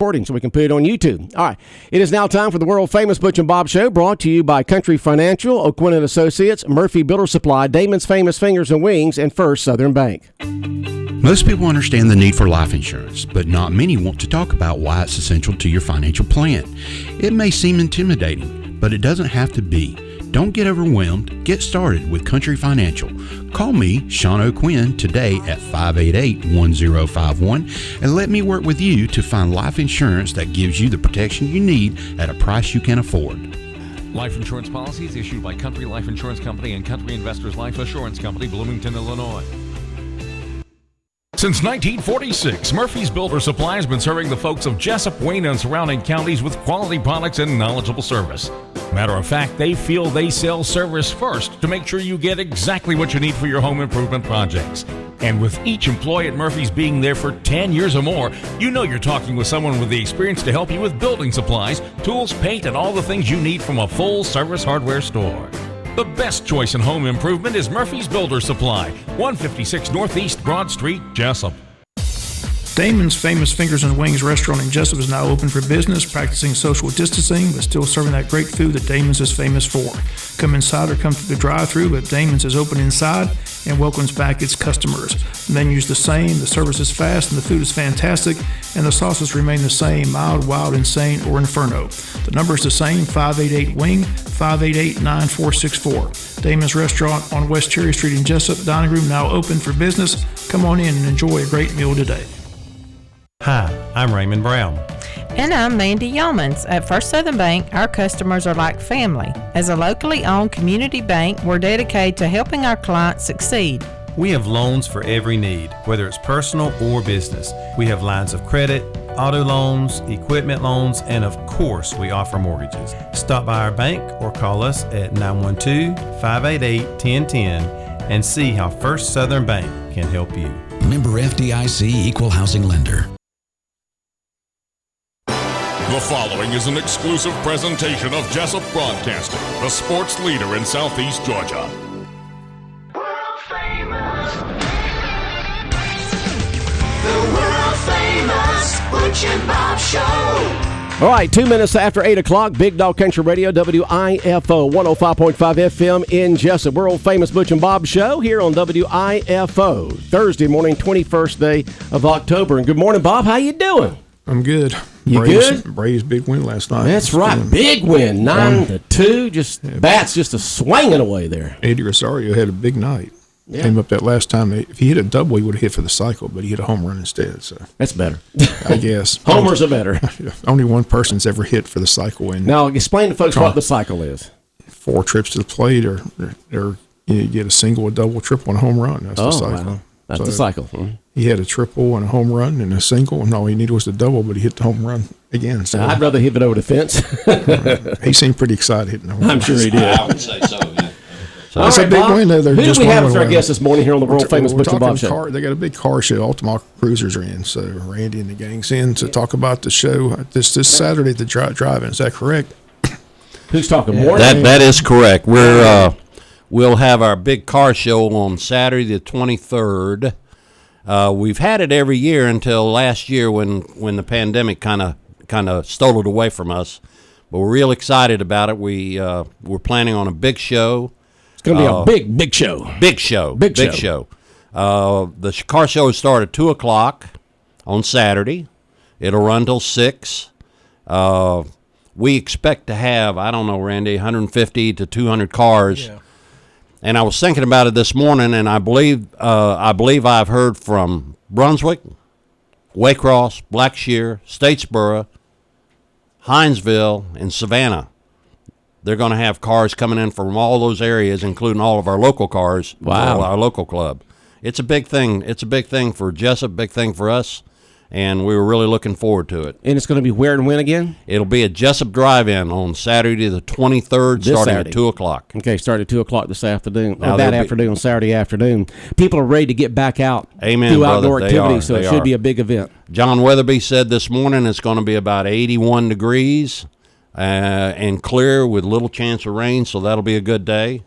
recording so we can put it on YouTube. All right. It is now time for the world-famous Butch and Bob Show, brought to you by Country Financial, O'Quinn and Associates, Murphy Builder Supply, Damon's Famous Fingers and Wings, and First Southern Bank. Most people understand the need for life insurance, but not many want to talk about why it's essential to your financial plan. It may seem intimidating, but it doesn't have to be. Don't get overwhelmed. Get started with Country Financial. Call me, Sean O'Quinn, today at 588-1051 and let me work with you to find life insurance that gives you the protection you need at a price you can afford. Life insurance policies issued by Country Life Insurance Company and Country Investors Life Assurance Company, Bloomington, Illinois. Since 1946, Murphy's Builder Supply has been serving the folks of Jessup, Wayne, and surrounding counties with quality products and knowledgeable service. Matter of fact, they feel they sell service first to make sure you get exactly what you need for your home improvement projects. And with each employee at Murphy's being there for 10 years or more, you know you're talking with someone with the experience to help you with building supplies, tools, paint, and all the things you need from a full-service hardware store. The best choice in home improvement is Murphy's Builder Supply, 156 Northeast Broad Street, Jessup. Damon's Famous Fingers and Wings restaurant in Jessup is now open for business, practicing social distancing, but still serving that great food that Damon's is famous for. Come inside or come through the drive-thru, but Damon's is open inside and welcomes back its customers. The menu's the same, the service is fast, and the food is fantastic, and the sauces remain the same, mild, wild, insane, or inferno. The number is the same, 588-WING, 588-9464. Damon's Restaurant on West Cherry Street in Jessup, dining room now open for business. Come on in and enjoy a great meal today. Hi, I'm Raymond Brown. And I'm Mandy Yeomans. At First Southern Bank, our customers are like family. As a locally owned community bank, we're dedicated to helping our clients succeed. We have loans for every need, whether it's personal or business. We have lines of credit, auto loans, equipment loans, and of course, we offer mortgages. Stop by our bank or call us at 912-588-1010 and see how First Southern Bank can help you. Member FDIC Equal Housing Lender. The following is an exclusive presentation of Jessup Broadcasting, the sports leader in Southeast Georgia. World famous. The world famous Butch and Bob Show. All right, 2 minutes after 8 o'clock, Big Dog Country Radio, WIFO, 105.5 FM in Jessup. World famous Butch and Bob Show here on WIFO. Thursday morning, 21st day of October. And good morning, Bob. How you doing? I'm good. You good? Braves big win last night. That's right. Big win, 9-2. Just bats just a swinging away there. Eddie Rosario had a big night. Yeah. Came up that last time. If he hit a double, he would have hit for the cycle, but he hit a home run instead. So that's better. I guess. Homers are better. Only one person's ever hit for the cycle. And now, explain to folks what the cycle is. 4 trips to the plate, or you get a single, a double, triple, and a home run. That's the cycle. Wow. That's the cycle. He had a triple and a home run and a single, and all he needed was a double, but he hit the home run again. So I'd rather hit it over the fence. He seemed pretty excited hitting the home run. I'm sure he did. I would say so, yeah. So it's a big win. Who do we have as our guest this morning here on the world famous Butch and Bob Show? They got a big car show. Ultimate Cruisers are in, so Randy and the gang's in to talk about the show this Saturday at the drive-in. Is that correct? Who's talking more? That is correct. We'll have our big car show on Saturday the 23rd. We've had it every year until last year when the pandemic kind of stole it away from us. But we're real excited about it. We're planning on a big show. It's going to be a big show. Big show. The car show starts at 2 o'clock on Saturday. It'll run till 6. We expect to have, I don't know, Randy, 150 to 200 cars. Yeah. And I was thinking about it this morning, and I believe I've heard from Brunswick, Waycross, Blackshear, Statesboro, Hinesville, and Savannah. They're going to have cars coming in from all those areas, including all of our local cars. Wow. Our local club. It's a big thing. It's a big thing for Jessup, big thing for us, and we were really looking forward to it. And it's going to be where and when again? It'll be at Jessup Drive-In on Saturday the 23rd, starting at 2 o'clock. Okay, start at 2 o'clock this afternoon, afternoon, Saturday afternoon. People are ready to get back out. Amen, do brother. outdoor activities, so it should be a big event. John Weatherby said this morning it's going to be about 81 degrees and clear with little chance of rain, so that'll be a good day.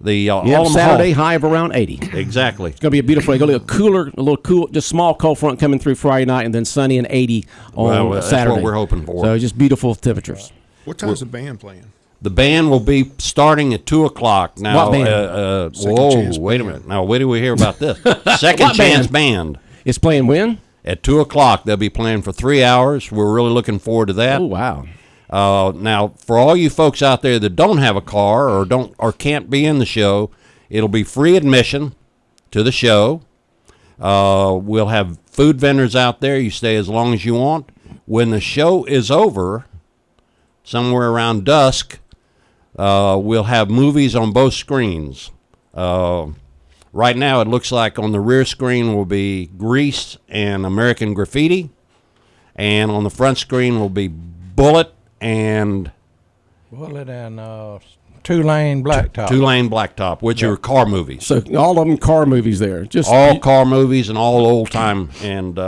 Saturday high of around 80. Exactly. It's going to be a beautiful day. Going to be a little cool, just small cold front coming through Friday night, and then sunny and 80 on Saturday. That's what we're hoping for. So just beautiful temperatures. What time is the band playing? The band will be starting at 2:00 now. What band? Wait a minute. Now, wait till we hear about this. Second Chance Band. It's playing when? At 2:00. They'll be playing for 3 hours. We're really looking forward to that. Oh, wow. Now, for all you folks out there that don't have a car or can't be in the show, it'll be free admission to the show. We'll have food vendors out there. You stay as long as you want. When the show is over, somewhere around dusk, we'll have movies on both screens. Right now, it looks like on the rear screen will be Grease and American Graffiti, and on the front screen will be Bullet and Two-Lane Blacktop. Two-Lane Blacktop, which are car movies. So all of them car movies there. Just all car movies and all old time. And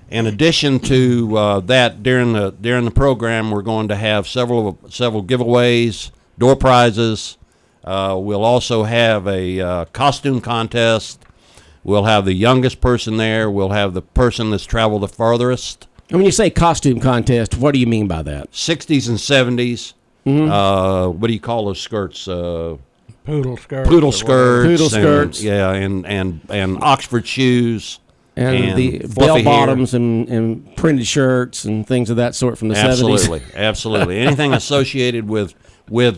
in addition to that, during the program, we're going to have several giveaways, door prizes. We'll also have a costume contest. We'll have the youngest person there. We'll have the person that's traveled the farthest. And when you say costume contest, what do you mean by that? 60s and 70s. Mm-hmm. What do you call those skirts? Poodle skirts. Poodle skirts. And, and Oxford shoes. And the bell bottoms and printed shirts and things of that sort from the 70s. Absolutely. Anything associated with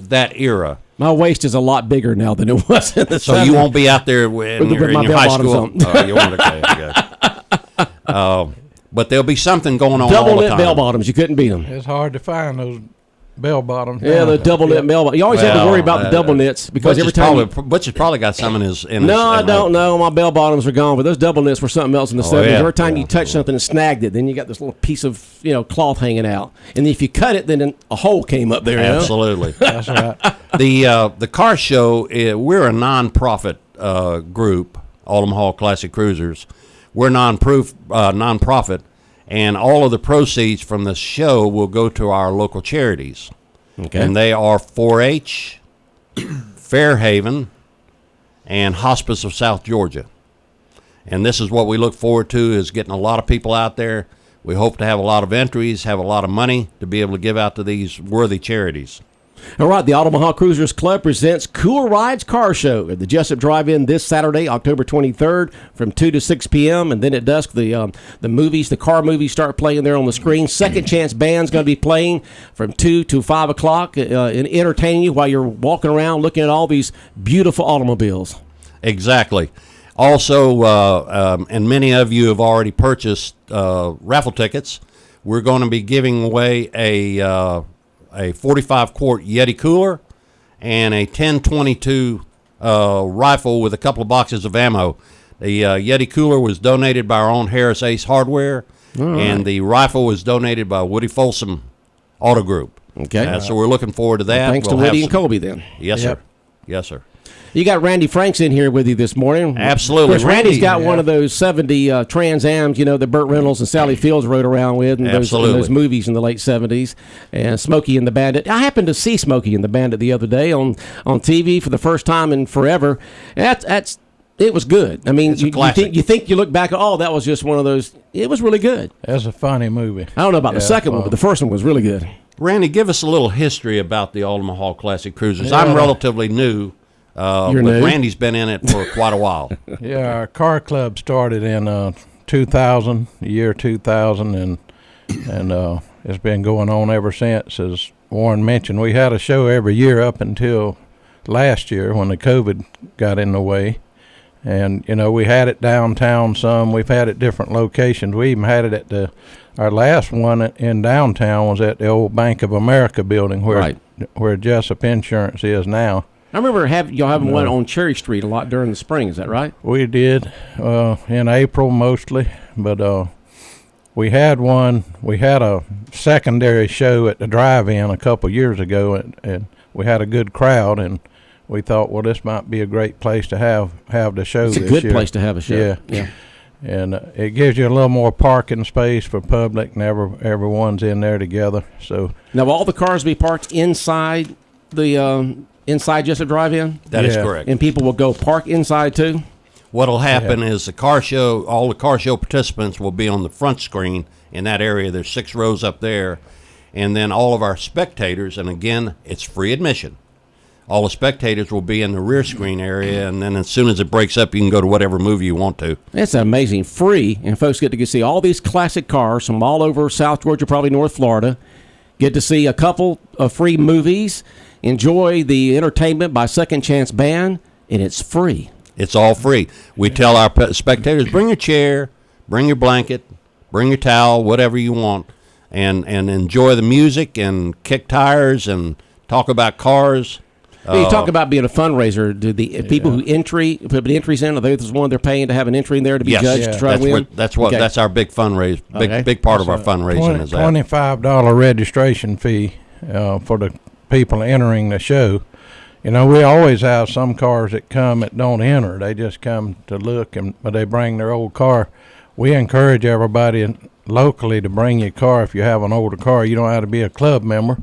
that era. My waist is a lot bigger now than it was in the 70s. So you won't be out there when you're in your high school. You won't. Okay. But there'll be something going on all the time. Double-lip bell bottoms. You couldn't beat them. It's hard to find those bell bottoms. Yeah, the double-lip bell bottoms. You always have to worry about the double knits because every time Butch has probably got some in his. I don't know. My bell bottoms are gone, but those double knits were something else in the 70s. Yeah. Every time you touch something and snagged it, then you got this little piece of cloth hanging out, and if you cut it, then a hole came up there. Absolutely, that's right. The car show. We're a non-profit group, Omaha Classic Cruisers. We're non-profit, and all of the proceeds from the show will go to our local charities. Okay. And they are 4-H, Fairhaven, and Hospice of South Georgia. And this is what we look forward to, is getting a lot of people out there. We hope to have a lot of entries, have a lot of money to be able to give out to these worthy charities. All right, the Omaha Cruisers Club presents Cool Rides Car Show at the Jessup Drive-In this Saturday, October 23rd, from 2 to 6 p.m. And then at dusk, the car movies start playing there on the screen. Second Chance Band's going to be playing from 2 to 5 o'clock and entertaining you while you're walking around looking at all these beautiful automobiles. Exactly. Also, and many of you have already purchased raffle tickets, we're going to be giving away a 45-quart Yeti cooler and a 10/22 rifle with a couple of boxes of ammo. The Yeti cooler was donated by our own Harris Ace Hardware, and the rifle was donated by Woody Folsom Auto Group. Okay. So we're looking forward to that. Well, thanks to Woody and Colby then. Yes, sir. Yes, sir. You got Randy Franks in here with you this morning. Absolutely. Of course, Randy's got one of those 70 Trans Ams, that Burt Reynolds and Sally Fields rode around with in those movies in the late 70s. And Smokey and the Bandit. I happened to see Smokey and the Bandit the other day on TV for the first time in forever. It was good. I mean, you think you look back, that was just one of those. It was really good. That's a funny movie. I don't know about the second one, but the first one was really good. Randy, give us a little history about the Omaha Classic Cruisers. I'm relatively new. But Randy's been in it for quite a while. Yeah, our car club started in the year 2000, and it's been going on ever since. As Warren mentioned, we had a show every year up until last year when the COVID got in the way. And, we had it downtown some. We've had it different locations. We even had it at our last one in downtown was at the old Bank of America building where Jessup Insurance is now. I remember y'all having one on Cherry Street a lot during the spring. Is that right? We did in April mostly, but we had a secondary show at the drive-in a couple years ago, and we had a good crowd, and we thought, well, this might be a great place to have the show this year. It's a good place to have a show. Yeah. And it gives you a little more parking space for public, and everyone's in there together. So now, will all the cars be parked inside the inside Jessup Drive-In? That is correct. And people will go park inside too? What'll happen is the car show, all the car show participants will be on the front screen in that area. There's 6 rows up there. And then all of our spectators, and again, it's free admission. All the spectators will be in the rear screen area, and then as soon as it breaks up, you can go to whatever movie you want to. It's amazing. Free, and folks get to see all these classic cars from all over South Georgia, probably North Florida. Get to see a couple of free movies, enjoy the entertainment by Second Chance Band, and it's free. It's all free. We tell our spectators, bring your chair, bring your blanket, bring your towel, whatever you want, and enjoy the music and kick tires and talk about cars. You talk about being a fundraiser. Do the people who put entries in, are they the one they're paying to have an entry in there to be judged to try to win? That's our big fundraiser. Big part of our fundraising is that. $25 registration fee for the people entering the show. You know, we always have some cars that come that don't enter. They just come to look, but they bring their old car. We encourage everybody locally to bring your car. If you have an older car, you don't have to be a club member.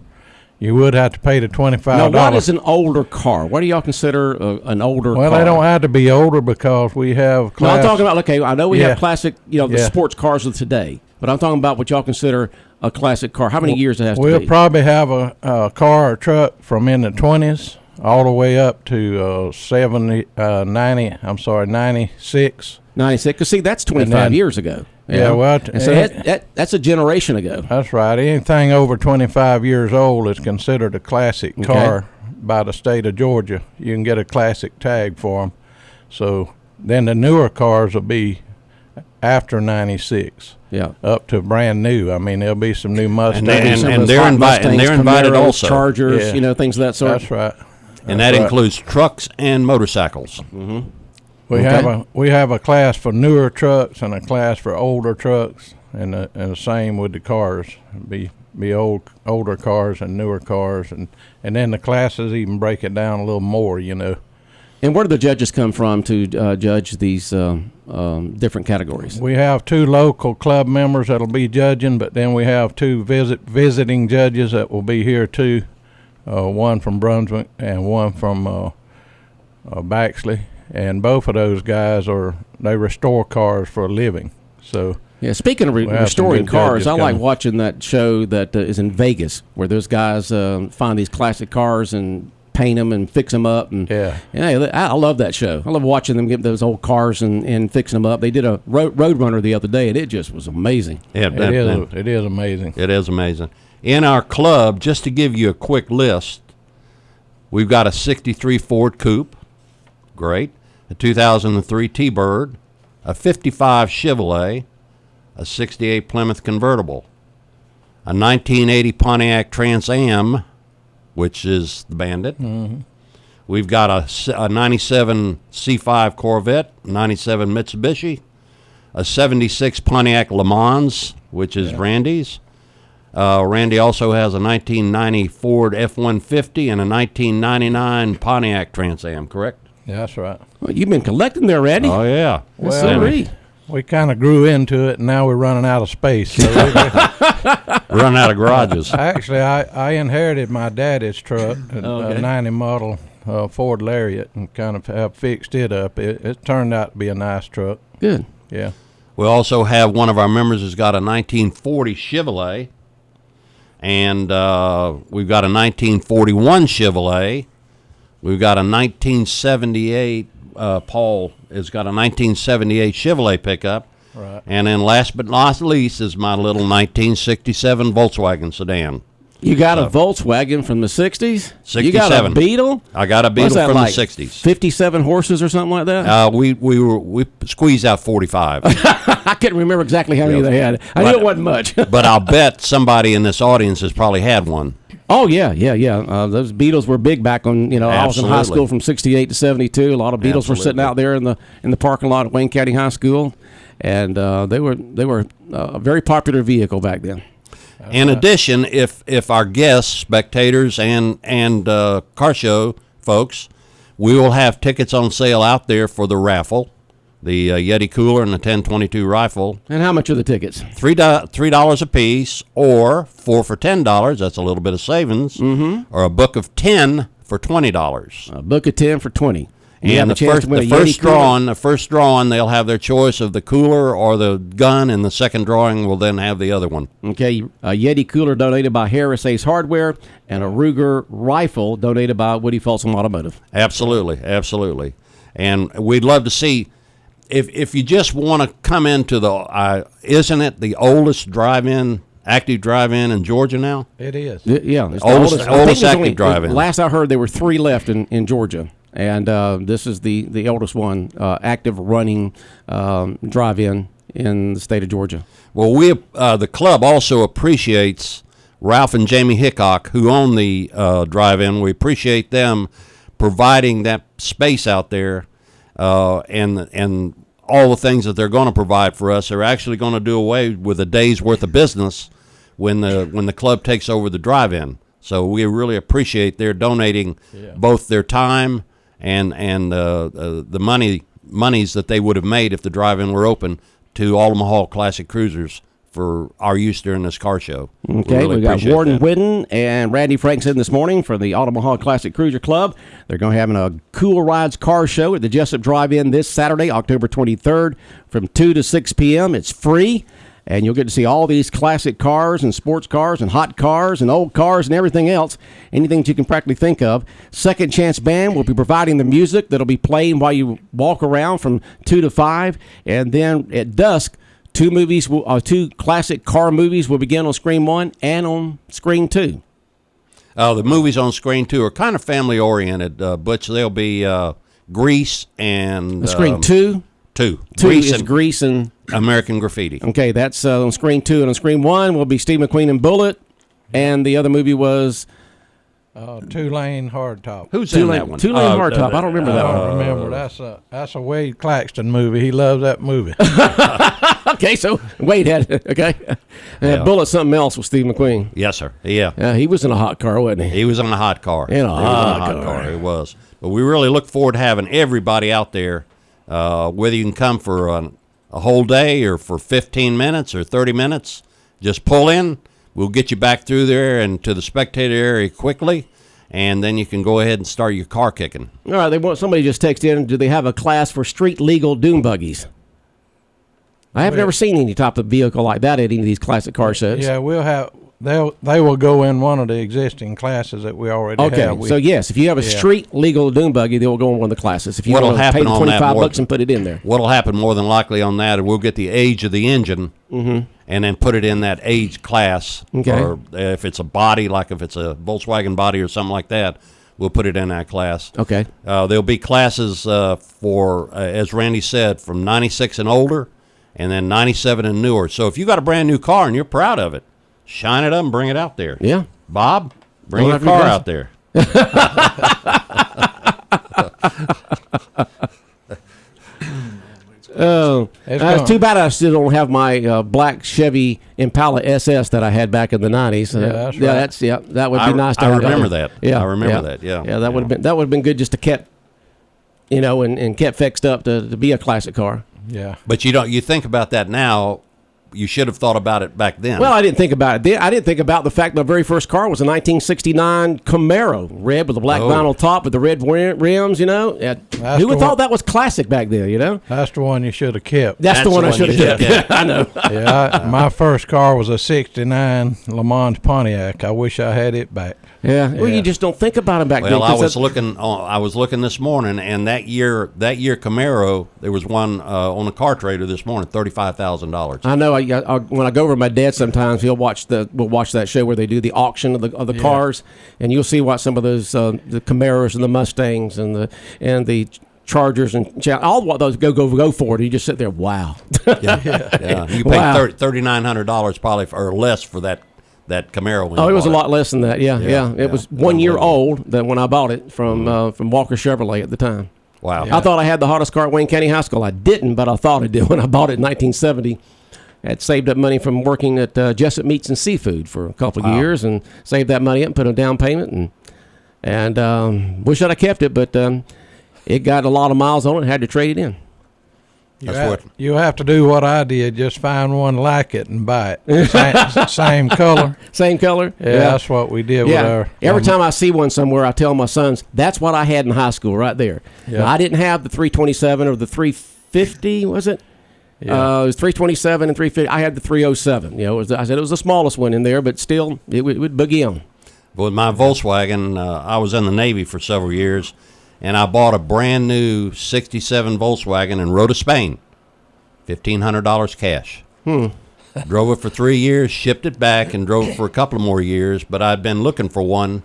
You would have to pay the $25. Now, what is an older car? What do y'all consider an older car? Well, they don't have to be older because we have class. No, I'm talking about, okay, I know we have classic, the sports cars of today, but I'm talking about what y'all consider a classic car. How many years it has to be? We'll probably have a car or truck from in the 20s all the way up to 96. 96, because see, that's 25 years ago. Yeah, well, and so that's a generation ago. That's right. Anything over 25 years old is considered a classic car by the state of Georgia. You can get a classic tag for them. So then the newer cars will be after 96. Yeah, up to brand new. I mean, there'll be some new Mustangs, and they're invited also. Chargers, things of that sort. That's right. And that includes trucks and motorcycles. Mm-hmm. We have a class for newer trucks and a class for older trucks, and the same with the cars. Be older cars and newer cars, and then the classes even break it down a little more, And where do the judges come from to judge these different categories? We have 2 local club members that'll be judging, but then we have 2 visiting judges that will be here too. One from Brunswick and one from Baxley. And both of those guys they restore cars for a living. So yeah, speaking of restoring cars, I like watching that show that is in Vegas, where those guys find these classic cars and paint them and fix them up. And I love that show. I love watching them get those old cars and fixing them up. They did a Roadrunner the other day, and it just was amazing. Yeah, it is amazing. It is amazing. In our club, just to give you a quick list, we've got a 63 Ford Coupe, great, a 2003 T-Bird, a 55 Chevrolet, a 68 Plymouth convertible, a 1980 Pontiac Trans Am, which is the Bandit. Mm-hmm. We've got a 97 C5 Corvette, 97 Mitsubishi, a 76 Pontiac Le Mans, which is Randy's. Randy also has a 1990 Ford F-150 and a 1999 Pontiac Trans Am, correct? Yeah, that's right. Well, you've been collecting there, Randy. Oh, yeah. We kind of grew into it, and now we're running out of space. So running out of garages. Actually, I inherited my daddy's truck, a 90 model Ford Lariat, and kind of have fixed it up. It turned out to be a nice truck. Good. Yeah. We also have one of our members who's got a 1940 Chevrolet, and we've got a 1941 Chevrolet. We've got a 1978, Paul has got a 1978 Chevrolet pickup. Right. And then last but not least is my little 1967 Volkswagen sedan. You got a Volkswagen from the 60s? 67. You got a Beetle? I got a Beetle from the 60s. 57 horses or something like that? We squeezed out 45. I couldn't remember exactly how many they had. I knew it wasn't much. But I'll bet somebody in this audience has probably had one. Oh, yeah. Those Beetles were big back when, I was in high school from 68 to 72. A lot of Beetles were sitting out there in the parking lot at Wayne County High School, and they were a very popular vehicle back then. In addition, if our guests, spectators, and car show folks, we will have tickets on sale out there for the raffle, the Yeti cooler and the 1022 rifle. And how much are the tickets? $3 a piece, or 4 for $10. That's a little bit of savings. Mm-hmm. Or a book of 10 for $20. A book of 10 for 20. And the first drawing, they'll have their choice of the cooler or the gun, and the second drawing will then have the other one. Okay, a Yeti cooler donated by Harris Ace Hardware, and a Ruger rifle donated by Woody Folsom Automotive. Absolutely. And we'd love to see, if you just want to come into the, isn't it the oldest active drive-in in Georgia now? It is. Yeah. It's the oldest active drive-in. Last I heard, there were 3 left in Georgia. And this is the oldest one, active running drive-in in the state of Georgia. Well, the club also appreciates Ralph and Jamie Hickok, who own the drive-in. We appreciate them providing that space out there, and all the things that they're going to provide for us. They're actually going to do away with a day's worth of business when the club takes over the drive-in. So we really appreciate their donating both their time and the monies that they would have made if the drive-in were open to Omaha Classic Cruisers for our use during this car show. Okay, we got Warden Whidden and Randy Franks in this morning for the Omaha Classic Cruiser Club. They're going to have a Cool Rides car show at the Jessup Drive-In this Saturday, October 23rd, from 2 to 6 p.m. It's free. And you'll get to see all these classic cars and sports cars and hot cars and old cars and everything else, anything that you can practically think of. Second Chance Band will be providing the music that'll be playing while you walk around from 2 to 5. And then at dusk, 2 classic car movies will begin on Screen 1 and on Screen 2. The movies on Screen 2 are kind of family-oriented, Butch. They'll be Grease and... Screen 2? 2. Grease and... American Graffiti. Okay, that's on Screen 2. And on Screen 1 will be Steve McQueen and Bullet. And the other movie was... Two-Lane Hardtop. Who's in that one? Two-Lane Hardtop. I don't remember that one. I don't remember. That's a Wade Claxton movie. He loves that movie. Okay, so Wade had it. Okay. Bullet something else with Steve McQueen. Yes, sir. Yeah. He was in a hot car, wasn't he? He was in a hot car. In a hot car. He was. But we really look forward to having everybody out there, whether you can come for a whole day or for 15 minutes or 30 minutes. Just pull in. We'll get you back through there and to the spectator area quickly, and then you can go ahead and start your car kicking. All right, somebody just texted in, do they have a class for street legal dune buggies? I have never seen any type of vehicle like that at any of these classic car shows. Yeah, we'll have... They will go in one of the existing classes that we already have. Okay, so yes, if you have a street legal dune buggy, they will go in one of the classes. If you want to pay the $25 and put it in there. What'll happen more than likely on that, we'll get the age of the engine and then put it in that age class. Okay. Or if it's a body, like if it's a Volkswagen body or something like that, we'll put it in that class. Okay. There'll be classes for, as Randy said, from 96 and older, and then 97 and newer. So if you got a brand new car and you're proud of it, shine it up and bring it out there. Yeah. Bob, bring your car out there. It's too bad I still don't have my black Chevy Impala SS that I had back in the 90s. That's right. That would be nice to I have. remember that. Yeah. I remember that. Yeah. Yeah, that would have been good just to kept, and kept fixed up to be a classic car. Yeah. But you think about that now. You should have thought about it back then. Well, I didn't think about it then. I didn't think about the fact my very first car was a 1969 Camaro, red with a black vinyl top with the red rims, Who would thought that was classic back then, That's the one you should have kept. That's the one I should have kept. I know. Yeah, my first car was a 69 Le Mans Pontiac. I wish I had it back. Yeah. Well, you just don't think about them back then. Well, I was looking this morning, and that year Camaro, there was one on the car trader this morning, $35,000. I know. When I go over to my dad, sometimes we'll watch that show where they do the auction of the cars, and you'll see what some of those the Camaros and the Mustangs and the Chargers and all what those go for it. You just sit there, wow. Yeah. You pay $3,900 probably or less for that Camaro. It was a lot less than that. Yeah. It was 1 year old when I bought it from Walker Chevrolet at the time. Wow. I thought I had the hottest car at Wayne County High School. I didn't, but I thought I did when I bought it in 1970. I had saved up money from working at Jessup Meats and Seafood for a couple of years, and saved that money up and put a down payment, and wish I'd have kept it, but it got a lot of miles on it and had to trade it in. You have to do what I did. Just find one like it and buy it. Same color. Same color? Yeah, that's what we did with our... Every time I see one somewhere, I tell my sons, that's what I had in high school right there. Yeah. Now, I didn't have the 327 or the 350, was it? Yeah. It was 327 and 350. I had the 307. I said it was the smallest one in there, but still, it would boogie on. With my Volkswagen, I was in the Navy for several years, and I bought a brand new 67 Volkswagen and rode to Spain. $1,500 cash. Drove it for 3 years, shipped it back, and drove it for a couple of more years, but I'd been looking for one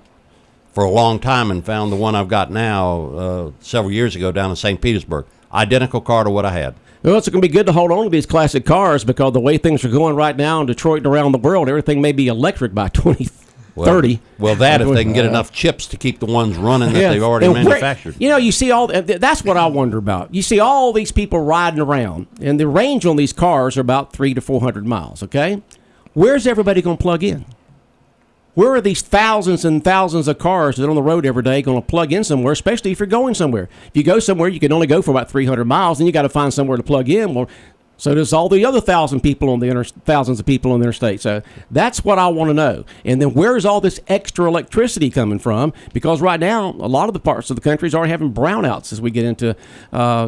for a long time and found the one I've got now several years ago down in St. Petersburg. Identical car to what I had. Well, it's going to be good to hold on to these classic cars because the way things are going right now in Detroit and around the world, everything may be electric by 2030. Well, that if they can get enough chips to keep the ones running that they've already manufactured. You see that's what I wonder about. You see all these people riding around, and the range on these cars are about 300 to 400 miles, okay? Where's everybody going to plug in? Where are these thousands and thousands of cars that are on the road every day going to plug in somewhere, especially if you're going somewhere? If you go somewhere, you can only go for about 300 miles, and you got to find somewhere to plug in. Well, so there's all the other thousands of people on the interstate. So that's what I want to know. And then where's all this extra electricity coming from? Because right now, a lot of the parts of the country is already having brownouts as we get into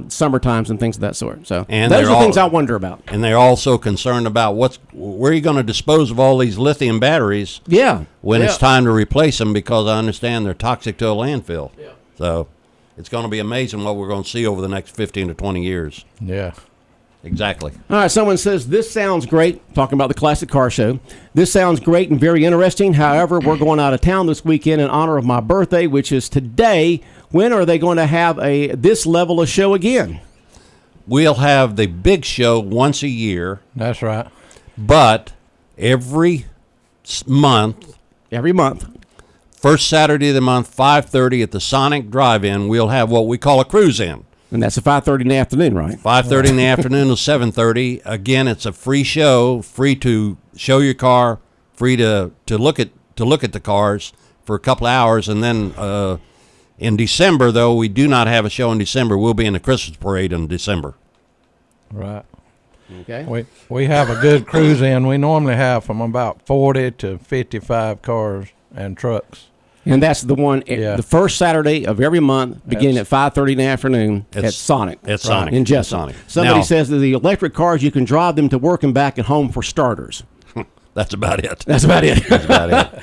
summer times and things of that sort. So those are things I wonder about. And they're also concerned about where are you going to dispose of all these lithium batteries? When it's time to replace them, because I understand they're toxic to a landfill. So it's going to be amazing what we're going to see over the next 15 to 20 years. Yeah. Exactly. All right, someone says, this sounds great, talking about the Classic Car Show. This sounds great and very interesting. However, we're going out of town this weekend in honor of my birthday, which is today. When are they going to have this level of show again? We'll have the big show once a year. That's right. But every month, first Saturday of the month, 5:30 at the Sonic Drive-In, we'll have what we call a cruise-in. And that's at 5:30 in the afternoon, right? 5:30 in the afternoon to 7:30. Again, it's a free show, free to show your car, free to look at the cars for a couple of hours, and then in December, though we do not have a show in December, we'll be in the Christmas parade in December. Right. Okay. We have a good cruise in. We normally have from about 40 to 55 cars and trucks. And that's the one, the first Saturday of every month, beginning at 5:30 in the afternoon at Sonic. At Sonic. In Jessup. Somebody says that the electric cars, you can drive them to work and back and home for starters. That's about it. That's about it.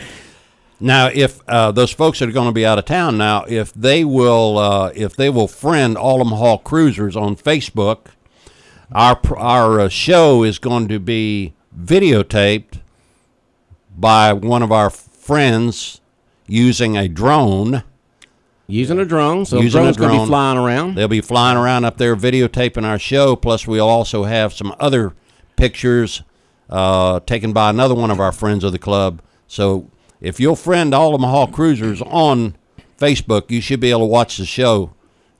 Now, if those folks that are going to be out of town now, if they will friend Omaha Cruisers on Facebook, our show is going to be videotaped by one of our friends using a drone. So the drone's going to be flying around. They'll be flying around up there videotaping our show, plus we'll also have some other pictures taken by another one of our friends of the club. So if you'll friend all Omaha Cruisers on Facebook, you should be able to watch the show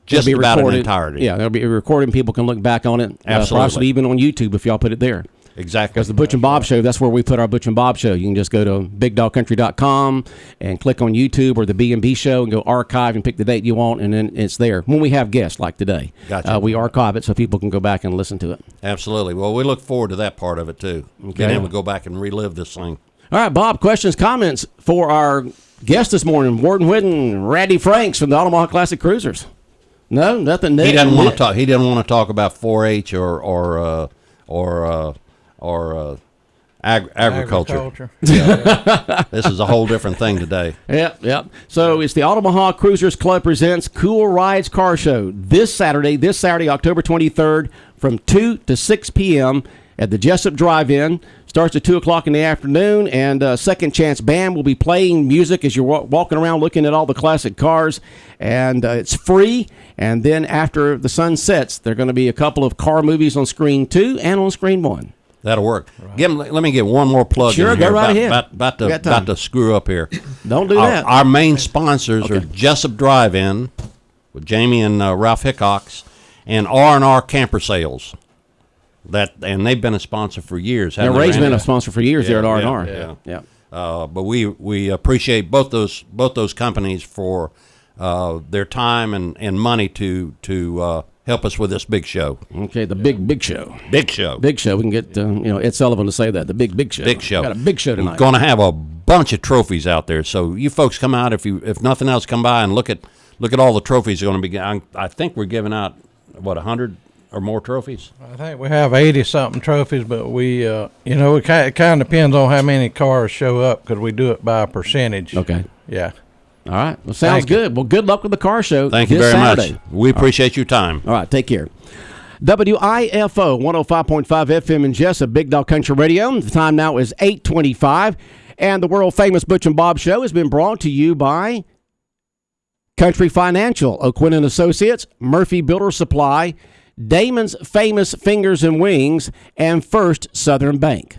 just about in entirety. Yeah, it'll be recorded. People can look back on it. Absolutely. Possibly even on YouTube if y'all put it there. Exactly. Because the Butch and Bob Show, that's where we put our Butch and Bob Show. You can just go to bigdogcountry.com and click on YouTube or the B&B Show and go archive and pick the date you want, and then it's there. When we have guests like today, Gotcha. We archive it so people can go back and listen to it. Absolutely. Well, we look forward to that part of it, too. Being able to go back and relive this thing. All right, Bob, questions, comments for our guest this morning, Warden Whitten, Randy Franks from the Omaha Classic Cruisers. No, nothing. He doesn't want to talk. He doesn't want to talk about 4-H or agriculture. Yeah. This is a whole different thing today. Yeah. So it's the Omaha Cruisers Club presents Cool Rides Car Show this Saturday, October 23rd, from 2 to 6 p.m. at the Jessup Drive-In. Starts at 2 o'clock in the afternoon, and Second Chance Band will be playing music as you're walking around looking at all the classic cars, and it's free. And then after the sun sets, there are going to be a couple of car movies on screen 2 and on screen 1. That'll work. Right. Let me get one more plug. Sure, in here go right ahead. About to screw up here. Don't do that. Our main sponsors are Jessup Drive-In with Jamie and Ralph Hickox, and R&R Camper Sales. And they've been a sponsor for years. Ray's been a sponsor for years there at R&R. Yeah. But we appreciate both those companies for their time and money to help us with this big show. Okay, the big show. Big show. Big show. We can get Ed Sullivan to say that. The big show. Big show. Got a big show tonight. We're going to have a bunch of trophies out there. So you folks come out if nothing else, come by and look at all the trophies are going to be. I think we're giving out 100 or more trophies. I think we have 80-something trophies, but we it kind of depends on how many cars show up because we do it by a percentage. Okay. Yeah. All right. Well, sounds good. Well, good luck with the car show. Thank you very much. We appreciate your time. All right. Take care. WIFO 105.5 FM in Jessup, Big Dog Country Radio. The time now is 8:25, and the world famous Butch and Bob Show has been brought to you by Country Financial, O'Quinn and Associates, Murphy Builder Supply, Damon's Famous Fingers and Wings, and First Southern Bank.